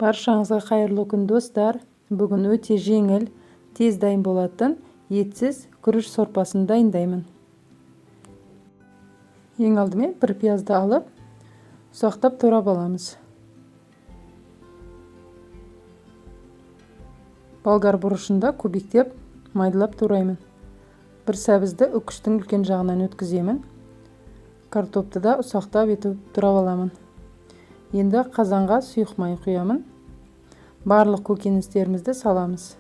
Баршаңызға қайырлы күн достар. Бүгін өте жеңіл, тез дайын болатын етсіз күріш сорпасын дайындаймын. Ең алдымен бір пиязды алып, ұсақтап турап аламыз. Болгар бұрышында кубиктеп майдалап тураймын. Бір сәбізді үкіштің үлкен жағынан өткіземін. Картопты да ұсақтап етіп турап аламын. Енді қазанға сұйық май құямын. Барлық көкөністерімізді саламыз.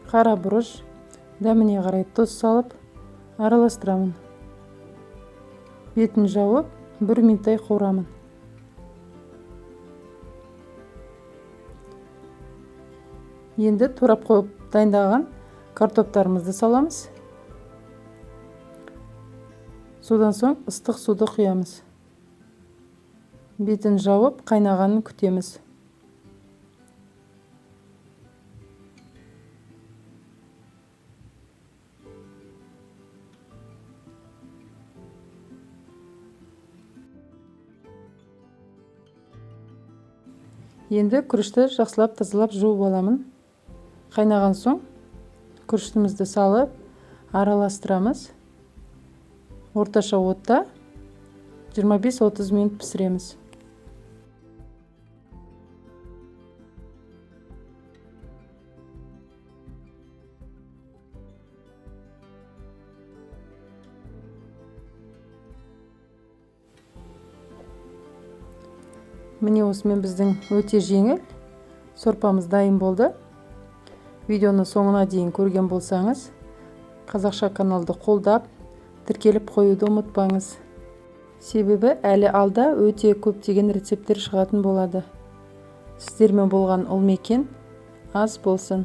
Қара бұрыш, дәміне қарай тұз салып, араластырамын. Бетін жауып, 1 минуттай қуырамын. Енді турап қойып дайындаған картоптарымызды саламыз. Содан соң ыстық суды құямыз. Бетін жауып, қайнағанын күтеміз. Енді күрішті жақсылап тазалап жуып аламын. Қайнаған соң күріштімізді салып, араластырамыз. Орташа отта 25-30 минут пісіреміз. Міне осымен біздің өте жеңіл сорпамыз дайын болды. Видеоны соңына дейін көрген болсаңыз, қазақша каналды қолдап, тіркеліп қоюды ұмытпаңыз. Себебі әлі алда өте көптеген рецепттер шығатын болады. Сіздермен болған ұл мекен ас болсын.